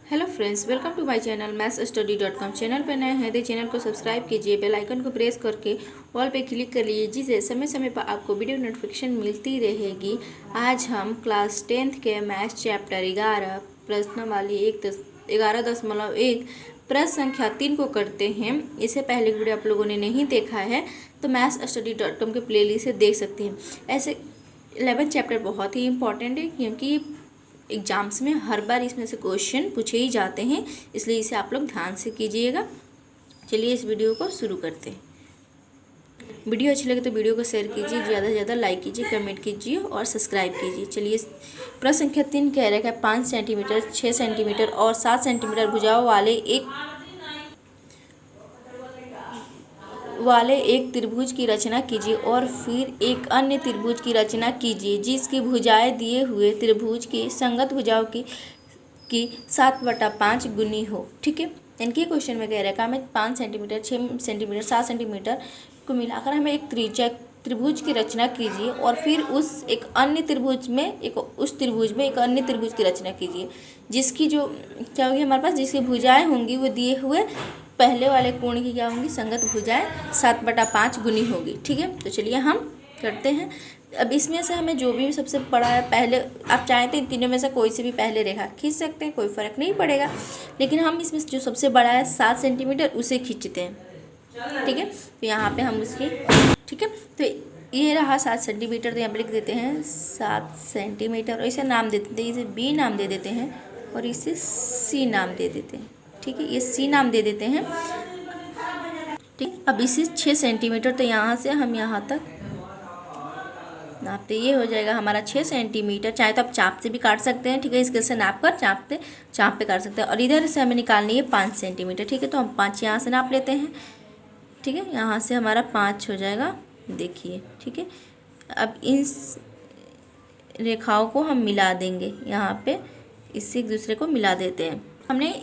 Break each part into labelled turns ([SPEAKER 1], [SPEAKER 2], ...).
[SPEAKER 1] Hello friends, welcome to my channel mathsstudy.com। Channel पर नए हैं तो चैनल को सब्सक्राइब कीजिए, बेल आइकन को प्रेस करके ऑल पे क्लिक कर लीजिए, जिससे समय समय पर आपको वीडियो नोटिफिकेशन मिलती रहेगी। आज हम क्लास 10th के मैथ्स चैप्टर 11 प्रश्न वाली 11.1 प्रश्न संख्या 3 को करते हैं। इससे पहले वीडियो आप लोगों ने नहीं देखा है तो mathsstudy.com के प्लेलिस्ट से देख सकते हैं। ऐसे 11 चैप्टर बहुत ही इंपॉर्टेंट है, क्योंकि एग्जाम्स में हर बार इसमें से क्वेश्चन पूछे ही जाते हैं, इसलिए इसे आप लोग ध्यान से कीजिएगा। चलिए इस वीडियो को शुरू करते हैं। वीडियो अच्छी लगे तो वीडियो को शेयर कीजिए, ज़्यादा से ज़्यादा लाइक कीजिए, कमेंट कीजिए और सब्सक्राइब कीजिए। चलिए प्रश्न संख्या 3 कह रखा है 5 सेंटीमीटर, 6 सेंटीमीटर और 7 सेंटीमीटर भुजाओं वाले एक त्रिभुज की रचना कीजिए और फिर एक अन्य त्रिभुज की रचना कीजिए जिसकी भुजाएं दिए हुए त्रिभुज की संगत भुजाओं की 7/5 गुनी हो। ठीक है, इनके क्वेश्चन में कह रहा है कि हमें 5 सेंटीमीटर, 6 सेंटीमीटर, 7 सेंटीमीटर को मिलाकर हमें एक त्रिभुज की रचना कीजिए और फिर उस त्रिभुज में एक अन्य त्रिभुज की रचना कीजिए जिसकी जो क्या होगी हमारे पास, जिसकी भुजाएं होंगी वो दिए हुए पहले वाले कोण की क्या होंगी, संगत भुजाएं 7/5 गुनी होगी। ठीक है, तो चलिए हम करते हैं। अब इसमें से हमें जो भी सबसे बड़ा है, पहले आप चाहें तो इन तीनों में से कोई से भी पहले रेखा खींच सकते हैं, कोई फ़र्क नहीं पड़ेगा, लेकिन हम इसमें जो सबसे बड़ा है 7 सेंटीमीटर उसे खींचते हैं। ठीक है, तो यहाँ पे हम उसकी ठीक है, तो ये रहा 7 सेंटीमीटर। तो यहाँ पर लिख देते हैं 7 सेंटीमीटर और इसे नाम दे देते हैं, इसे बी नाम दे देते हैं और इसे सी नाम दे देते हैं। ठीक है, ये सी नाम दे देते हैं। ठीक, अब इसे 6 सेंटीमीटर, तो यहाँ से हम यहाँ तक नापते, ये हो जाएगा हमारा 6 सेंटीमीटर। चाहे तो आप चाप से भी काट सकते हैं। ठीक है, इसके से नाप कर चाप पे काट सकते हैं। और इधर से हमें निकालनी है 5 सेंटीमीटर। ठीक है, तो हम 5 यहाँ से नाप लेते हैं। ठीक है, यहाँ से हमारा 5 हो जाएगा, देखिए। ठीक है, अब इन रेखाओं को हम मिला देंगे, यहाँ पे इससे एक दूसरे को मिला देते हैं। हमने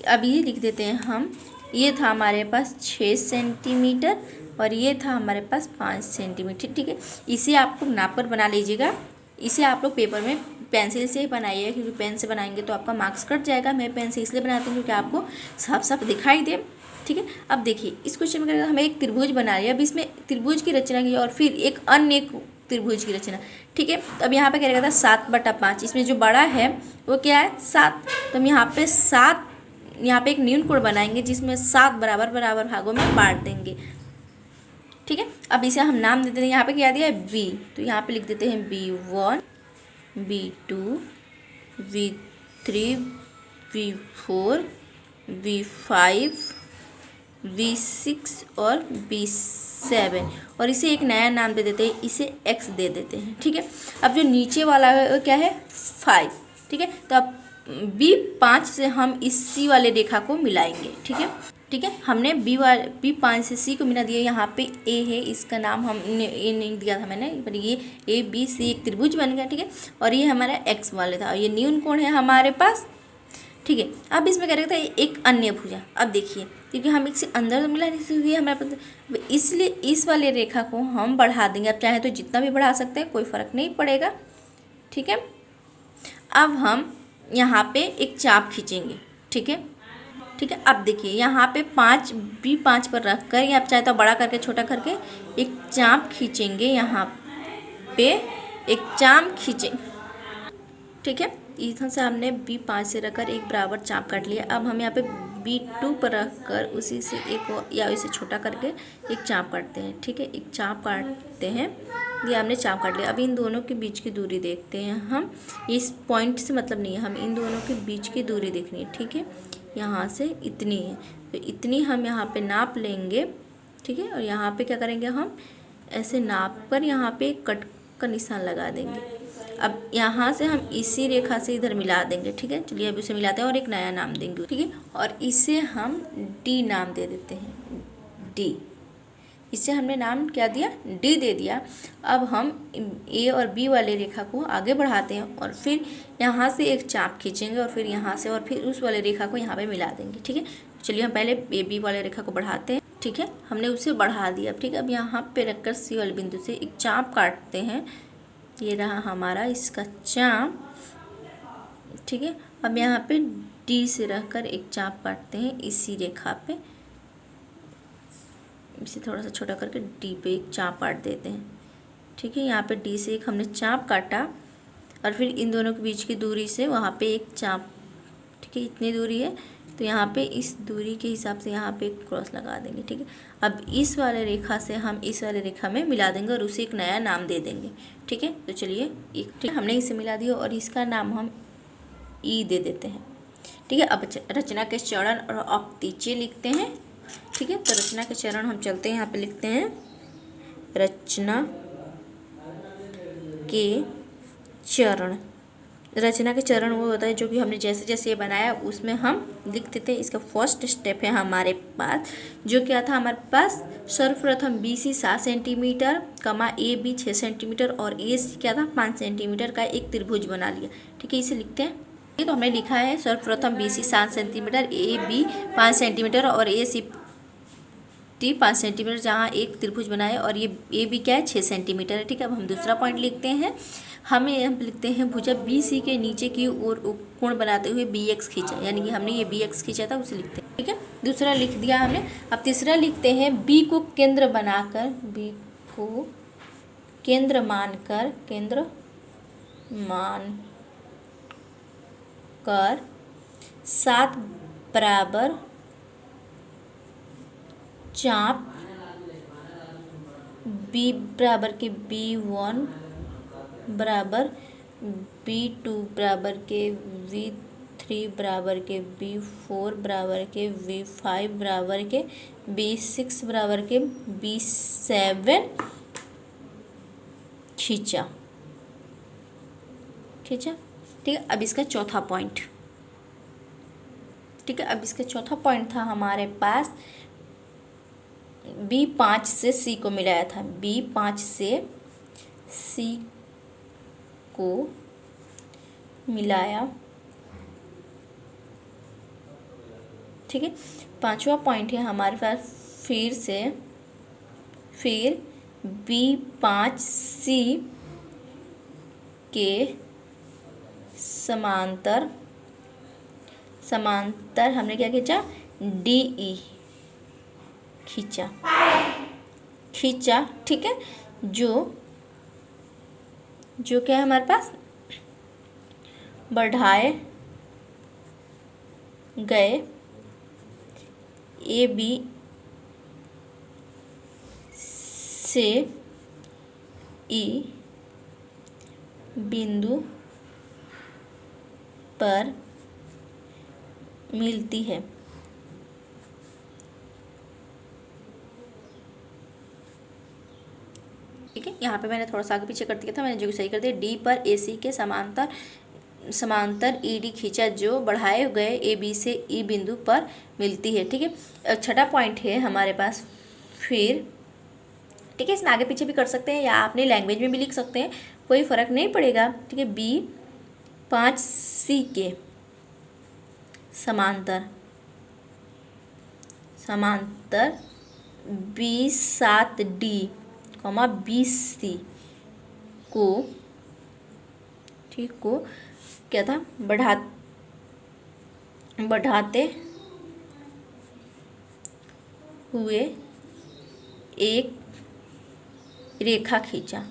[SPEAKER 1] अब ये लिख देते हैं हम, ये था हमारे पास 6 सेंटीमीटर और ये था हमारे पास 5 सेंटीमीटर। ठीक है, इसे आप लोग नाप कर बना लीजिएगा। इसे आप लोग पेपर में पेंसिल से ही बनाइएगा, क्योंकि पेन से बनाएंगे तो आपका मार्क्स कट जाएगा। मैं पेन से इसलिए बनाती हूँ क्योंकि आपको साफ साफ दिखाई दे। ठीक है, अब देखिए इस क्वेश्चन में हमें एक त्रिभुज बना लिया। अब इसमें त्रिभुज की रचना की और फिर एक अन्य त्रिभुज की रचना। ठीक है, तो अब यहाँ पे क्या रहेगा 7/5। इसमें जो बड़ा है वो क्या है, 7। तो हम यहाँ पे एक न्यून कोण बनाएंगे जिसमें 7 बराबर बराबर भागों में बांट देंगे। ठीक है, अब इसे हम नाम देते हैं, यहाँ पे क्या दिया है बी, तो यहाँ पे लिख देते हैं B1, B2, B3, B4, B5, B6 और B7 और इसे एक नया नाम दे देते हैं, इसे X दे देते हैं। ठीक है, अब जो नीचे वाला है वो क्या है 5। ठीक है, तो अब B5 से हम इस C वाले रेखा को मिलाएंगे। ठीक है, ठीक है, हमने B5 से C को मिला दिया। यहाँ पे A है, इसका नाम हमने A नहीं दिया था मैंने, पर ये ABC एक त्रिभुज बन गया। ठीक है, और ये हमारा X वाले था और ये न्यून कोण है हमारे पास। ठीक है, अब इसमें क्या रहता है एक अन्य भुजा। अब देखिए, क्योंकि हम इससे अंदर तो मिला नहीं सकते हमारे पास, इसलिए इस वाले रेखा को हम बढ़ा देंगे। अब चाहे तो जितना भी बढ़ा सकते हैं, कोई फ़र्क नहीं पड़ेगा। ठीक है, अब हम यहाँ पे एक चाप खींचेंगे। ठीक है, ठीक है, अब देखिए यहाँ पे B5 पर रख कर, या आप चाहे तो बड़ा करके छोटा करके एक चाप खींचेंगे। यहाँ पे एक चाप खींचेंगे। ठीक है, इधर से हमने B5 से रखकर एक बराबर चाप काट लिया। अब हम यहाँ पे B2 पर रखकर उसी से एक या इसे छोटा करके एक चाप काटते हैं। ठीक है, एक चाप काटते हैं, ये हमने चाप काट लिया। अब इन दोनों के बीच की दूरी देखते हैं हम। इस पॉइंट से मतलब नहीं है, हम इन दोनों के बीच की दूरी देखनी है। ठीक है, यहाँ से इतनी है, तो इतनी हम यहाँ पे नाप लेंगे। ठीक है, और यहाँ पे क्या करेंगे, हम ऐसे नाप कर यहाँ पे कट का निशान लगा देंगे। अब यहाँ से हम इसी रेखा से इधर मिला देंगे। ठीक है, चलिए अब इसे मिलाते हैं और एक नया नाम देंगे। ठीक है, और इसे हम D नाम दे देते हैं, D। इसे हमने नाम क्या दिया, D दे दिया। अब हम A और B वाले रेखा को आगे बढ़ाते हैं और फिर यहाँ से एक चाप खींचेंगे और फिर यहाँ से और फिर उस वाले रेखा को यहाँ पे मिला देंगे। ठीक है, चलिए हम पहले B वाले रेखा को बढ़ाते हैं। ठीक है, हमने उसे बढ़ा दिया। ठीक है, अब यहाँ पे रखकर C वाले बिंदु से एक चाप काटते हैं। ये रहा हमारा इसका चाप। ठीक है, अब यहाँ पे डी से रहकर एक चाप काटते हैं इसी रेखा पे, इसे थोड़ा सा छोटा करके डी पे एक चाप काट देते हैं। ठीक है, यहाँ पे डी से एक हमने चाप काटा और फिर इन दोनों के बीच की दूरी से वहाँ पे एक चाप। ठीक है, इतनी दूरी है तो यहाँ पे इस दूरी के हिसाब से यहाँ पे एक क्रॉस लगा देंगे। ठीक है, अब इस वाले रेखा से हम इस वाले रेखा में मिला देंगे और उसे एक नया नाम दे देंगे। ठीक है, तो चलिए एक, ठीक है, हमने इसे मिला दिया और इसका नाम हम ई दे देते हैं। ठीक है, अब रचना के चरण और अपतिचे लिखते हैं। ठीक है, तो रचना के चरण हम चलते हैं, यहाँ पे लिखते हैं रचना के चरण। रचना के चरण वो होता है जो कि हमने जैसे जैसे ये बनाया उसमें हम लिख देते हैं। इसका फर्स्ट स्टेप है हमारे पास, जो क्या था हमारे पास, सर्वप्रथम बी सी 7 सेंटीमीटर कमा ए बी 6 सेंटीमीटर और ए सी क्या था 5 सेंटीमीटर का एक त्रिभुज बना लिया। ठीक है, इसे लिखते हैं। ये तो हमने लिखा है सर्वप्रथम B C 7 centimetre, A B 5 centimetre और ए सी 5 सेंटीमीटर, जहाँ एक त्रिभुज बनाए और ये ए बी क्या है 6 सेंटीमीटर है। ठीक है, अब हम दूसरा पॉइंट लिखते हैं। हम लिखते हैं भुजा बी सी के नीचे की ओर कोण बनाते हुए बी एक्स खींचा, यानी कि हमने ये बी एक्स खींचा था उसे लिखते हैं। ठीक है, दूसरा लिख दिया हमने। अब तीसरा लिखते हैं बी को केंद्र बनाकर, बी को केंद्र मानकर, केंद्र मान कर 7 बराबर चाप बी बराबर के B1 बराबर B2 बराबर के V3 बराबर के B4 बराबर के V5 बराबर के B6 बराबर के B7 खींचा। ठीक है, अब इसका चौथा पॉइंट। ठीक है, अब इसका चौथा पॉइंट था हमारे पास B5 से C को मिलाया था, B5 से C को मिलाया। ठीक है, पांचवा पॉइंट है हमारे पास फिर B5C के समांतर हमने क्या खींचा, DE खींचा। ठीक है, जो क्या है हमारे पास, बढ़ाए गए ए बी से ई बिंदु पर मिलती है। ठीक है, यहाँ पे मैंने थोड़ा सा आगे पीछे कर दिया था, मैंने जो सही कर दिया। डी पर ए सी के समांतर ई डी खींचा जो बढ़ाए गए ए बी से ई बिंदु पर मिलती है। ठीक है, छठा पॉइंट है हमारे पास फिर। ठीक है, इसमें आगे पीछे भी कर सकते हैं या अपनी लैंग्वेज में भी लिख सकते हैं, कोई फ़र्क नहीं पड़ेगा। ठीक है, B5C के समांतर B7D BC को, ठीक को क्या था, बढ़ाते हुए एक रेखा खींचा।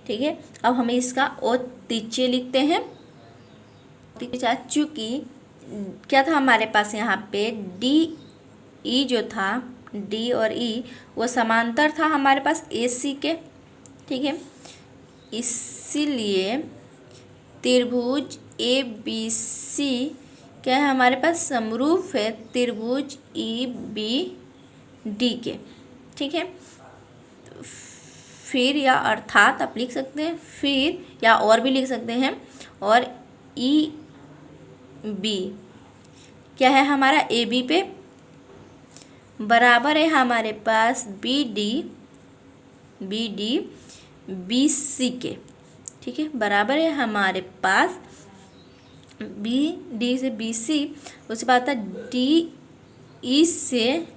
[SPEAKER 1] ठीक है, अब हमें इसका और तीचे लिखते हैं। चूँकि क्या था हमारे पास यहाँ पे डी ई जो था, डी और ई वो समांतर था हमारे पास ए सी के। ठीक है, इसीलिए त्रिभुज ए बी सी क्या है हमारे पास, समरूप है त्रिभुज ई बी डी के। ठीक है, फिर या अर्थात आप लिख सकते हैं, फिर या और भी लिख सकते हैं। और ई बी क्या है हमारा, ए बी पे बराबर है हमारे पास बी डी बी सी के। ठीक है, बराबर है हमारे पास बी डी से बी सी, उसके बाद था डी ई से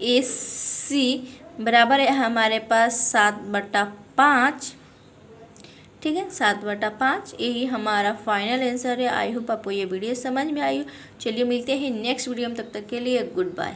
[SPEAKER 1] ए सी बराबर है हमारे पास 7/5। ठीक है, 7/5 यही हमारा फाइनल आंसर है। आई होप आपको ये वीडियो समझ में आई हो। चलिए मिलते हैं नेक्स्ट वीडियो में, तब तक के लिए गुड बाय।